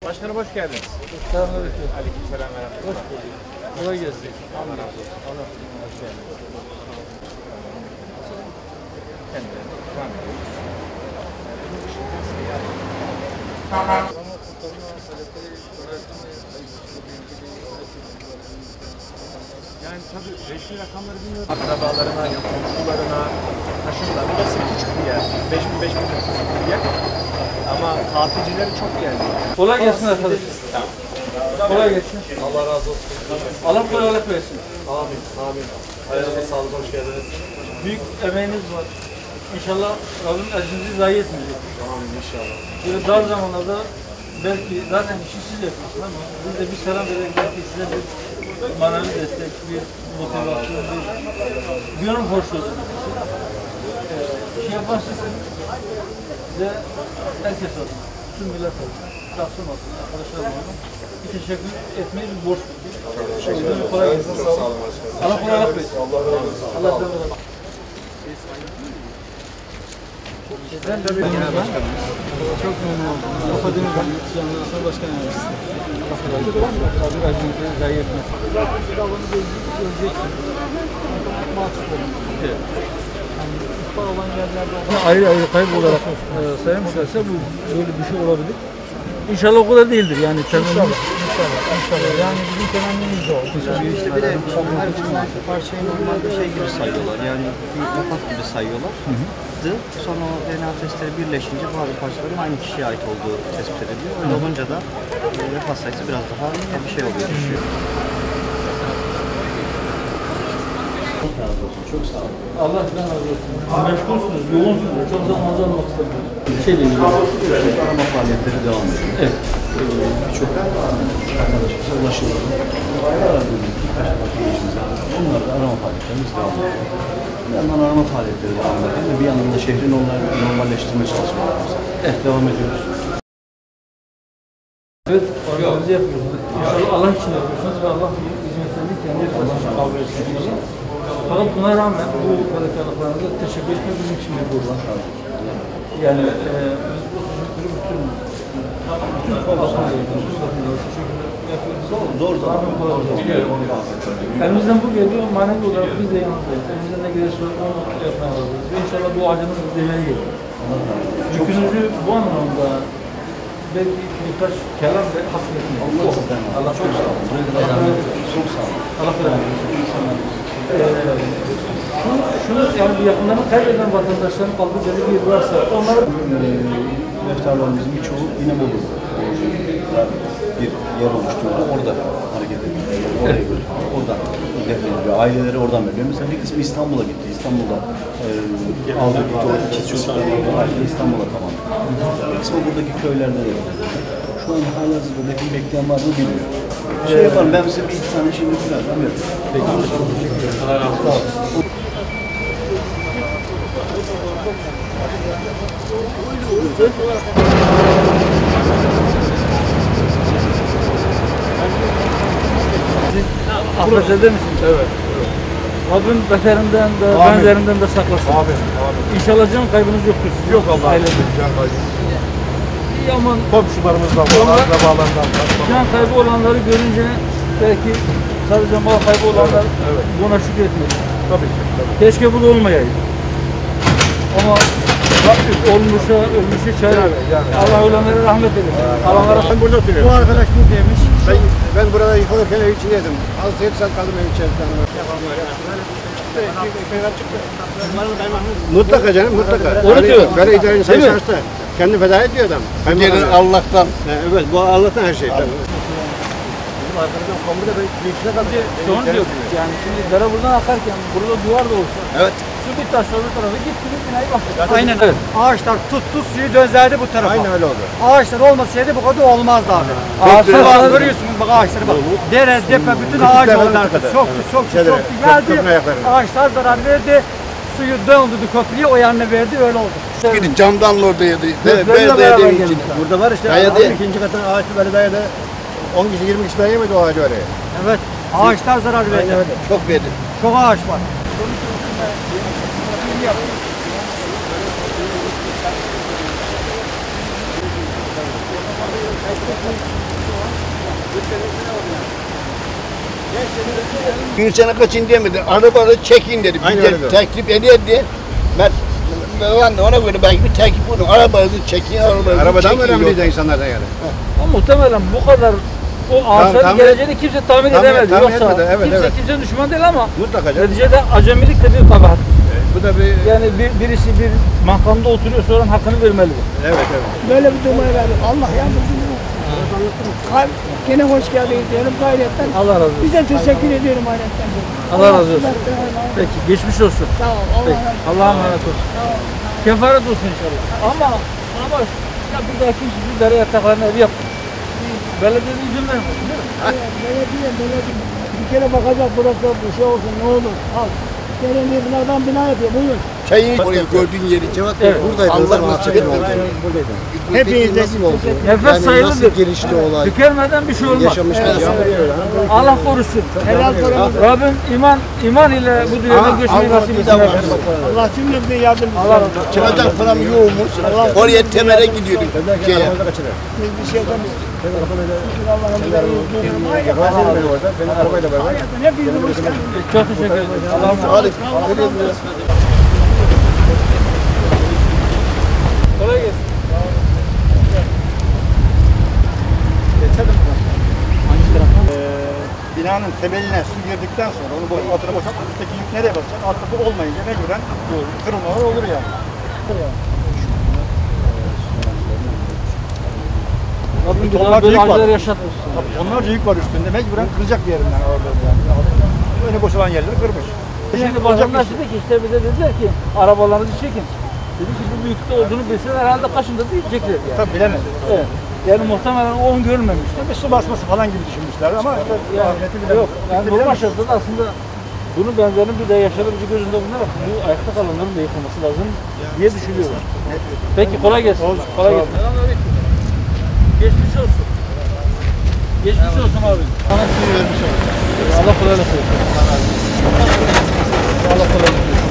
Başkanım hoş geldiniz. Selamünaleyküm. Aleykümselam ve rahmetullah. Hoş bulduk. Kolay gelsin. Allah razı olsun. Allah hoş geldiniz. Kendilerine ikram ediyoruz. Yani tabii resmi rakamları bilmiyorum. Akrabalarına, komşularına, taşınlar. Burası küçük bir yer. 5.000 bir yer. Ama tatilcileri çok geldi. Kolay gelsin arkadaşlar. Kolay gelsin. Allah razı olsun. Allah kolaylık versin. Amin. Amin. Hayırlı sağlık, hoş geldiniz. Büyük emeğiniz var. İnşallah Rabbim ecrinizi zayi etmeyecek. Amin inşallah. Böyle dar zamanlarda belki zaten işi siz yapıyorsunuz ama biz de bir selam vererek belki size bir manevi destek, bir motivasyon, bir yönüm hoşluğu. Şey yapan sizsiniz. Size herkes olsun. Tüm millet olsun. Şahsım olsun. Arkadaşlarım olsun. Bir teşekkür etmeyi bir borç. Teşekkür ederim. Kolay gelsin. Sağ olun başkanım. Allah kolaylık versin. Allah razı olsun. Allah razı olsun. Ben de bir çok memnun oldum. Akademiden yanılırsa başkan yardımcısı. Tabii acınızı zayi etmesin. Kitabını göreceksiniz. Mahcup olun. Yani ihbar olan yerlerde ayrı ayrı kaybolarak sayılmışlarsa bu böyle bir şey olabilir. İnşallah o kadar değildir yani. İnşallah. Yani bizim temennimiz de o. İşte bir de her parçayı normal bir şey gibi sayıyorlar. Yani bir vefat gibi sayıyorlar. Sonra o DNA testleri birleşince bazı parçaların aynı kişiye ait olduğu tespit ediliyor. Öyle olunca da vefat sayısı biraz daha bir şey oluyor. Düşüyor. Çok sağ olun. Allah sizden razı olsun. Meşgulsünüz, yoğunsunuz. Çok zaman almak istemiyorum. Bir şeyle ilgili. Arama faaliyetleri devam ediyor. Evet. Birçok arkadaşımıza ulaşılıyor. Aradığımız birkaç arkadaşımız var. Onlar da arama faaliyetlerimiz devam ediyor. Bir yandan arama faaliyetleri devam ediyor. Bir yandan da şehrin normalleştirme çalışmalarımız devam ediyoruz. Evet, organize yapıyorsunuz. İnşallah Allah için yapıyorsunuz ve Allah hizmetlerini kendi için kabul etsin. Fakat buna rağmen bu fedakarlıklarınıza teşekkür etmek bizim için bir borç. Yani bütün babasına Zor zaman. elimizden bu geliyor, manevi olarak biz de yanındayız. Elimizden ne gelirse onu yapmaya hazırız. Ve inşallah bu acımız demeye gelir. Yükünüzü bu anlamda belki birkaç kelam ve hasretmeyin. Allah çok sağ olun. Çok sağ olun. Allah şunu yani yakınlarını kaybeden vatandaşların kaldığı belli bir yer varsa onları Meftarlarımızın birçoğu İnebolu bir yer oluşturuyor. Orada hareket ediyor. Oraya götürüyor. Oradan defnediliyor. Aileleri oradan veriyor. Mesela bir kısmı İstanbul'a gitti. İstanbul'da aldı gitti. Orada ikiz çocuklar aile İstanbul'a tamam. Bir kısmı buradaki köylerde de yapılıyor. Şu an hala buradaki bekleyen var mı bilmiyorum. Şey yapalım, ben size bir iki tane şimdi birazdan veririm. Peki. Allah razı olsun. affeder misiniz? Evet. Rabbim beterinden de benzerinden de saklasın. Amin. İnşallah can kaybınız yoktur. Yok Allah'a can kaybı. İyi aman Komşularımızdan, akrabalarından. can kaybı olanları görünce belki sadece mal kaybı olanlar buna şükretmiyor. Tabii ki. Tabii. Keşke bu da olmayaydı. Ama Rabbim olmuşa, ölmüşe çare. Allah ölenlere rahmet eylesin. Allah'a Ben burada oturuyorum. Bu arkadaş buradaymış. Ben burada yıkılırken ev içindeydim. 6-7 saat kaldım ev içerisinde. Mutlaka canım, mutlaka. Onu diyor. Böyle idare insan şartta. Kendini feda ediyor adam. Gelir Allah'tan. Evet, bu Allah'tan her şey. Bizim arkadaşım komple böyle içine kalıyor. Son diyor. Yani şimdi dere buradan akarken burada duvar da olsa. Evet. Şu bir taş öbür tarafa gitti bir binayı baktı. Aynen. Evet. Ağaçlar tuttu, suyu dözlerdi bu tarafa. Aynen öyle oldu. Ağaçlar olmasaydı bu kadar olmazdı abi. Ağaçlar Bak, var. görüyorsunuz bak ağaçları bak. Dere, depe, bütün ağaç oldu artık. Soktu, geldi. Ağaçlar zarar verdi. Suyu döndürdü köprüye, o yanına verdi, öyle oldu. Camdan oradaydı. Böyle beraber geldik. Burada var işte, ikinci katın ağaçlı böyle dayadı. 10 kişi 20 kişi dayayamadı o ağacı oraya. Evet, ağaçlar zarar verdi. Çok verdi. Çok ağaç var. Bir sene kaçın demedi. Arabayı çekin dedi. Aynen Bir öyle. de teklif ederdi. Ben de ona göre belki bir teklif buldum. Arabanızı çekin, arabanızı Arabadan çekin. mı önemliydi insanlardan yani? Ama muhtemelen bu kadar o arsanın tahmin- geleceğini kimse tahmin edemedi. tahmin Yoksa etmedi, evet, kimse evet. kimsenin düşman değil ama Mutlaka canım. neticede acemilik de bir kabahat. Bu da bir... Yani birisi bir makamda oturuyor sonra hakkını vermelidir. Evet, evet. Böyle bir durmaya verdim. Allah yardımcınız olsun. Gene hoş geldiniz diyorum gayretten. Allah razı olsun. Bize teşekkür ediyorum hayretten. Allah razı olsun. Peki geçmiş olsun. Sağ ol. Allah Peki. razı olsun. Allah'a emanet olsun. Kefaret olsun inşallah. Ama baş ya bir daha kimse bir dere yataklarına ev yaptı. Belediyenin izin vermedi değil mi? Belediye. Bir kere bakacak burası bir şey olsun ne olur. Al. Belediye binadan bina yapıyor. Buyurun. Çayını oraya gördüğün yeri. Evet. Allah nasip etmedi. Hepiniz nasıl oldu? Nefes sayılıdır. gelişti olay? Tükenmeden bir şey olmaz. Yaşamış Allah korusun. Helal korusun. Rabbim iman ile bu dünyadan göçmeyi nasip etsin. Allah cümlemize yardımcısı Allah razı olsun. olsun. Çıkacak param yoğunmuş. Oraya temele gidiyordum. Biz bir şey demeyiz. Allah'ım bize iyi olsun. Benim arabayla beraber. Hepinize hoş geldiniz. Çok teşekkür ederim. Allah'a emanet olun. Kolay gelsin. Binanın temeline su girdikten sonra onu altına boşaltıp üstteki yük nereye basacak? Altta bu olmayınca mecburen kırılmalar olur yani. Rabbim bir Tonlarca daha böyle yük var. acılar yaşatmasın. Tabii onlarca yük var üstünde. Mecburen kıracak bir yerinden ağırlığını yani. Öyle boşalan yerleri kırmış. Şimdi Olacak vatandaş bir şey. dedi ki işte bize dediler ki arabalarınızı çekin. Dedi ki bu büyüklükte olduğunu bilseler herhalde kaçında diyecekler yani. Tabii bilemez. Evet. Yani muhtemelen o onu görmemişler. Bir su basması falan gibi düşünmüşler ama işte Yani ahireti bilemez. yok. Yani Bitti normal bilemez. şartlarda aslında bunun benzerini bir de yaşanabilecek göz önünde bulunarak bu ayakta kalanların da yıkılması lazım diye düşünüyorum. Peki kolay gelsin. Kolay gelsin. Geçmiş olsun. Geçmiş olsun abi. Sana bir şey vermiş oldum. Allah kolaylık versin. Allah kolaylık versin.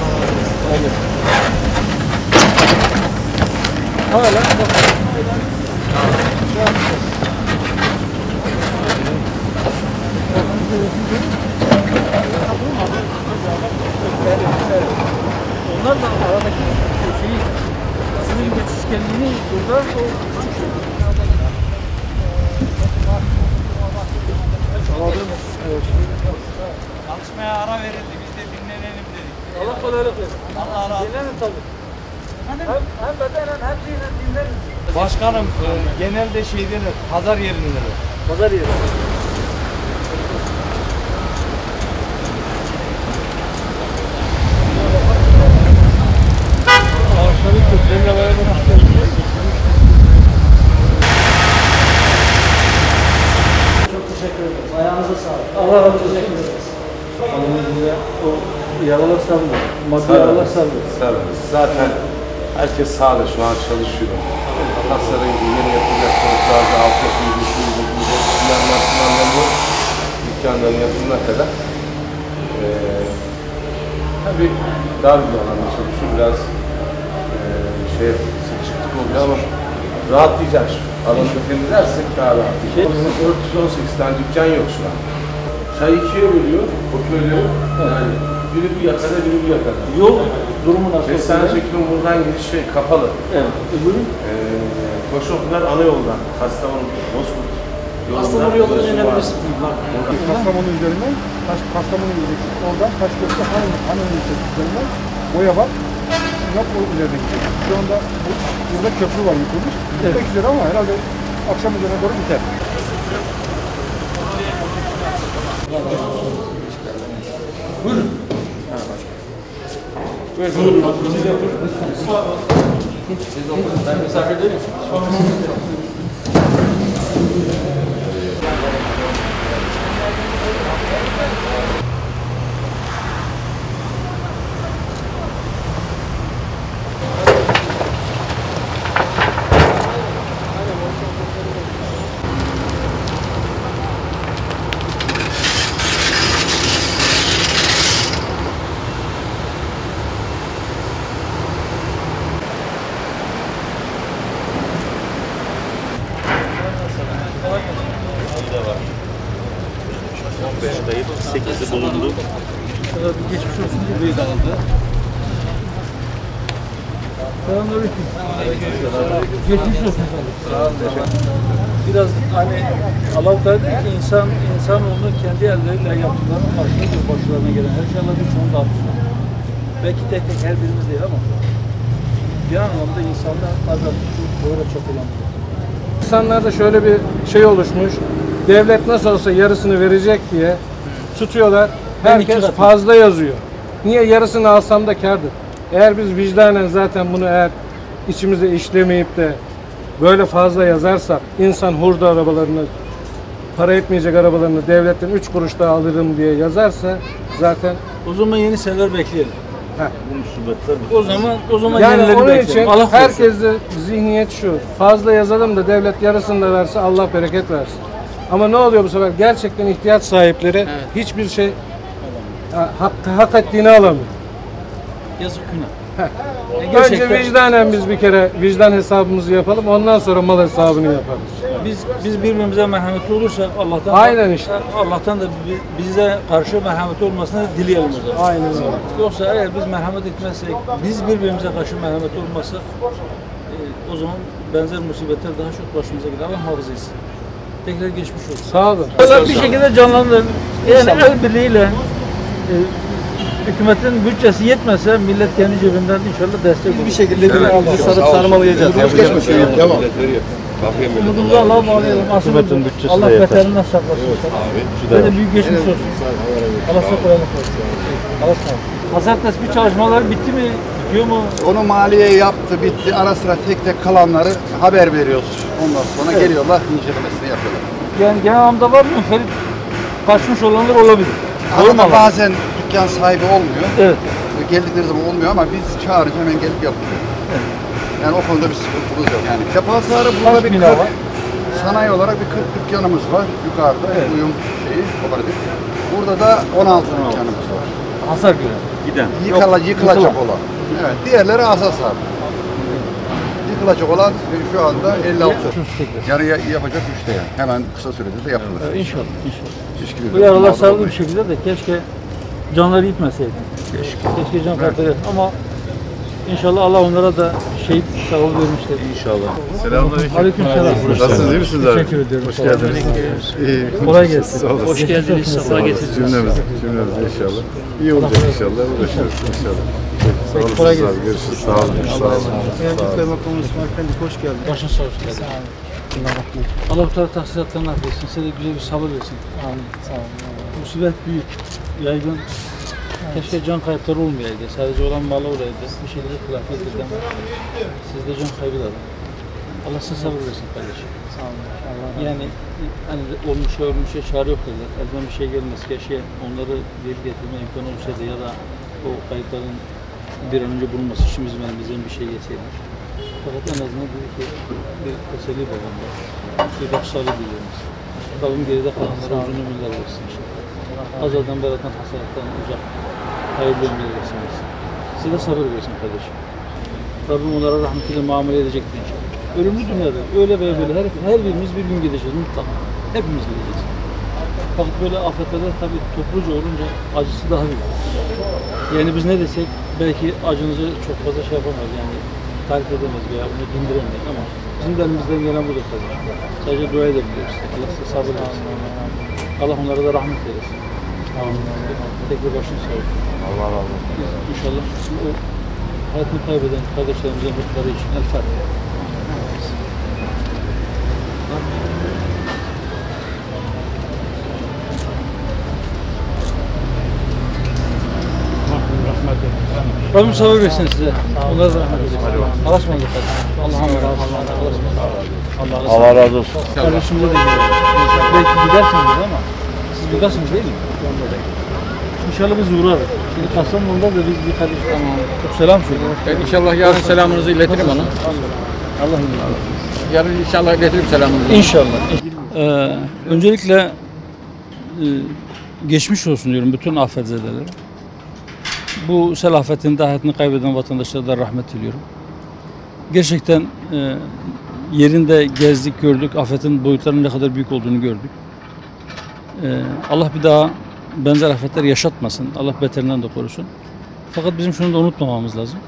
Kolay gelsin. Hala bak. Onlar da aradaki şeyi sınır geçişkenliğini burada o küçük şey. Çalışmaya ara verildi. Biz de dinlenelim dedik. Allah kolaylık versin. Allah razı olsun. Dinlenin tabii. Hem bedenen hem şeyle dinlenin. Başkanım genelde şeyleri pazar yerinde. Pazar yeri. Ağaçları köklerle beraber çok teşekkür ederim. Ayağınıza sağlık. Allah razı olsun. Teşekkür ederiz. Allah'ın o yaralar sarmıyor. Maddi yaralar sarmıyor. Sarılır. Zaten herkes sahada şu an çalışıyor. Kasarın yeni yapılacak konutlarda altyapıyı düşünülecek planlar bu dükkanların yapımına kadar tabii dar bir alanda çalışıyor. Biraz sıkışıklık oluyor ama rahatlayacak şu. Alanı temizlersek daha rahat. 418 tane dükkan yok şu an. Çay ikiye bölüyor o köyleri. Yani biri bu yakada, biri bu yakada. Yol durumu nasıl? 5 sene çekimin buradan gidiş kapalı. Evet. Öbürü? Koşoklar ana yoldan, Kastamonu, Bozkurt Kastamonu yolunu önebilirsin. Kastamonu üzerinden, Kastamonu gideceksin. Oradan Taşköprü Hanım Lisesi üzerinden boya bak. Yok o ileride gidecek. Şu anda burada köprü var yıkılmış. Bitmek üzere ama herhalde akşam üzerine doğru biter. Ben misafir değilim. kayıp, 8'i bulundu. Geçmiş olsun diye dağıldı. Selamünaleyküm. Geçmiş olsun. Biraz hani Allah Teala der ki insanoğlunun kendi elleriyle yaptıklarının karşılığı başlarına gelen her şeyler birçoğunu dağıtıyor. Belki tek her birimiz değil ama bir anlamda insanlar bazen böyle çok olan. İnsanlarda şöyle bir şey oluşmuş. Devlet nasıl olsa yarısını verecek diye tutuyorlar. Herkes fazla yazıyor. Niye yarısını alsam da kârdır. Eğer biz vicdanen zaten bunu eğer içimize işlemeyip de böyle fazla yazarsak, insan hurda arabalarını, para etmeyecek arabalarını devletten 3 kuruş daha alırım diye yazarsa zaten O zaman yeni seneler bekleyelim. heh. O zaman Yani yenileri onun bekleyelim. için Allah korusun. herkeste zihniyet şu. Fazla yazalım da devlet yarısını da verse Allah bereket versin. Ama ne oluyor bu sefer? Gerçekten ihtiyaç sahipleri hiçbir şey hak ettiğini alamıyor. Yazık günah. Önce vicdanen biz bir kere vicdan hesabımızı yapalım. Ondan sonra mal hesabını yaparız. Biz birbirimize merhametli olursak Allah'tan Aynen işte. Allah'tan da bize karşı merhametli olmasını dileyelim o zaman. Aynen öyle. Yoksa eğer biz merhamet etmezsek, biz birbirimize karşı merhametli olmazsak o zaman benzer musibetler daha çok başımıza gider. Allah muhafaza etsin. Tekrar geçmiş olsun. Sağ olun. Bir şekilde canlanır. Yani el birliğiyle hükümetin bütçesi yetmese millet kendi cebinden inşallah destek olur. Bir şekilde birbirimizi sarıp sarmalayacağız. Yapacak bir şey yok. Tamam. Umudumuzu Allah'a bağlayalım. Hükümetin bütçesi Allah beterinden saklasın. Böyle büyük geçmiş olsun. Allah size kolaylık versin. Allah sağ olsun. Hasar tespit çalışmaları bitti mi? Bitiyor mu? Onu maliye yaptı, bitti. Ara sıra tek tek kalanları haber veriyoruz. Ondan sonra geliyorlar, incelemesini yapıyorlar. Yani genel anlamda var mı? Ferit kaçmış olanlar olabilir. Ama bazen dükkan sahibi olmuyor. Evet. Geldikleri zaman olmuyor ama biz çağırınca hemen gelip yapıyoruz. Evet. Yani o konuda bir sıkıntımız yok. Yani depo hasarı burada bir 40, sanayi olarak bir 40 dükkanımız var yukarıda. Evet. Uyum şeyi, kooperatif. Burada da 16 dükkanımız var. Hasar gören. Giden. Yıkılacak olan. Evet. Diğerleri az hasar. Yıkılacak olan şu anda 56. Yani yapacak 3'te yani. Hemen kısa sürede de yapılır. İnşallah. İnşallah. Hiç gibi Bu yaralar sarılı bir şekilde de keşke canları gitmeseydi. Keşke can kayıpları. Ama inşallah Allah onlara da şehit sağlığı vermiştir. İnşallah. Selamünaleyküm. Aleykümselam. Nasılsınız, iyi misiniz abi? Teşekkür ediyorum. Hoş geldiniz. İyi. Kolay gelsin. Sağ olasın. Hoş geldiniz. Safa getirdiniz. Cümlemiz inşallah. İyi olacak inşallah. Uğraşıyoruz inşallah. Sağ olun. Kolay Siz abi. gelsin. Görüşürüz. Sağ olun. Sağ olun. Sağ olun. Kaymakamımız İsmail Pendik hoş geldin. Başın sağ olsun. Allah-u Teala tahsilatlarını affetsin. Size de güzel bir sabır versin. Amin. Sağ olun. Musibet büyük, yaygın. Keşke can kayıpları olmayaydı. Sadece olan malı olaydı. Bir şeyleri telafi edildi ama siz de can kaybı da var. Allah size sabır versin kardeşim. Sağ olun. Yani hani olmuşa çare yok dediler. Elden bir şey gelmez. Keşke onları geri getirme imkanı olsaydı ya da o kayıpların bir an önce bulunması için bizim elimizden bir şey geçseydi. Fakat en azından dedi ki bir teselli babamda. Bir başsağlığı diliyoruz. Rabbim geride kalanlara uzun ömürler versin inşallah. Azaldan berattan hastalıktan uzak. Hayırlı ömürler versin. Size de sabır versin kardeşim. Rabbim onlara rahmetiyle muamele edecektir inşallah. Ölümlü dünyada öyle veya böyle her birimiz bir gün gideceğiz mutlaka. Hepimiz gideceğiz. Fakat böyle afetlerde tabii topluca olunca acısı daha büyük. Yani biz ne desek belki acınızı çok fazla şey yapamayız yani tarif edemeyiz veya bunu dindiremeyiz ama bizim de elimizden gelen budur tabii. Sadece dua edebiliyoruz. Allah size sabır versin. Allah onlara da rahmet eylesin. Tekrar başını sağ olsun. Allah razı olsun. Biz inşallah o hayatını kaybeden kardeşlerimizin ruhları için El Fatiha. Rabbim sabır versin size. Onlara da rahmet eylesin. Allah'a ısmarladık kardeşim. Allah'a emanet olun. Allah razı olsun. Kardeşimize de gidelim. Belki gidersiniz ama siz buradasınız değil mi? İnşallah biz uğrarız. Şimdi Kastamonu'da da biz bir kardeş çok selam söylüyoruz. Ben inşallah yarın selamınızı iletirim ona. Allah razı olsun. Yarın inşallah iletirim selamınızı. İnşallah. Öncelikle geçmiş olsun diyorum bütün afetzedelere. Bu sel afetinde hayatını kaybeden vatandaşlara da rahmet diliyorum. Gerçekten yerinde gezdik, gördük. Afetin boyutlarının ne kadar büyük olduğunu gördük. Allah bir daha benzer afetler yaşatmasın. Allah beterinden de korusun. Fakat bizim şunu da unutmamamız lazım.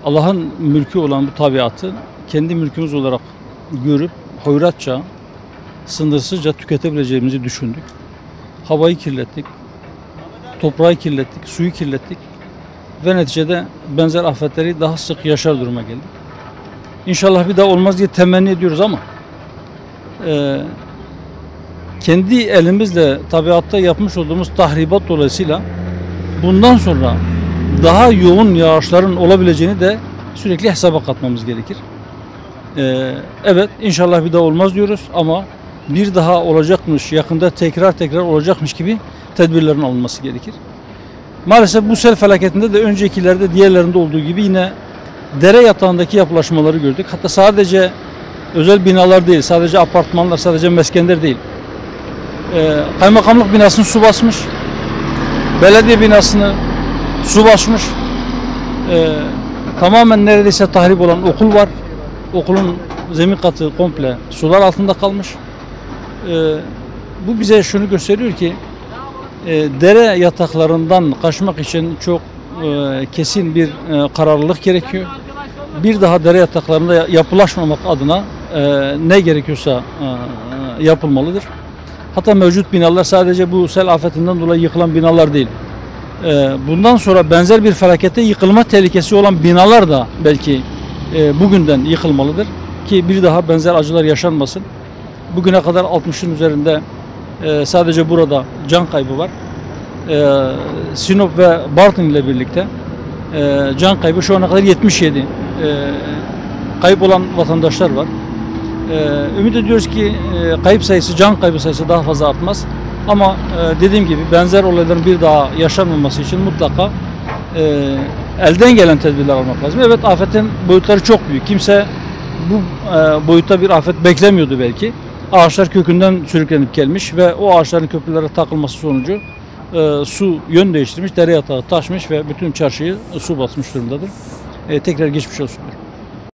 Allah'ın mülkü olan bu tabiatı kendi mülkümüz olarak görüp hoyratça, sınırsızca tüketebileceğimizi düşündük. Havayı kirlettik, toprağı kirlettik, suyu kirlettik ve neticede benzer afetleri daha sık yaşar duruma geldik. İnşallah bir daha olmaz diye temenni ediyoruz ama kendi elimizle tabiatta yapmış olduğumuz tahribat dolayısıyla bundan sonra daha yoğun yağışların olabileceğini de sürekli hesaba katmamız gerekir. Evet, inşallah bir daha olmaz diyoruz ama bir daha olacakmış, yakında tekrar olacakmış gibi tedbirlerin alınması gerekir. Maalesef bu sel felaketinde de öncekilerde diğerlerinde olduğu gibi yine dere yatağındaki yapılaşmaları gördük. Hatta sadece özel binalar değil, sadece apartmanlar, sadece meskenler değil. Kaymakamlık binasını su basmış, belediye binasını su basmış, tamamen neredeyse tahrip olan okul var. Okulun zemin katı komple sular altında kalmış. Bu bize şunu gösteriyor ki dere yataklarından kaçmak için çok kesin bir kararlılık gerekiyor. Bir daha dere yataklarında yapılaşmamak adına ne gerekiyorsa yapılmalıdır. Hatta mevcut binalar sadece bu sel afetinden dolayı yıkılan binalar değil. Bundan sonra benzer bir felakette yıkılma tehlikesi olan binalar da belki bugünden yıkılmalıdır ki bir daha benzer acılar yaşanmasın. Bugüne kadar 60'ın üzerinde sadece burada can kaybı var. Sinop ve Bartın ile birlikte can kaybı şu ana kadar 77 kayıp olan vatandaşlar var. Ümit ediyoruz ki kayıp sayısı, can kaybı sayısı daha fazla artmaz. Ama dediğim gibi benzer olayların bir daha yaşanmaması için mutlaka elden gelen tedbirler almak lazım. Evet, afetin boyutları çok büyük. Kimse bu boyutta bir afet beklemiyordu belki. Ağaçlar kökünden sürüklenip gelmiş ve o ağaçların köprülere takılması sonucu su yön değiştirmiş, dere yatağı taşmış ve bütün çarşıyı su basmış durumdadır. Tekrar geçmiş olsun.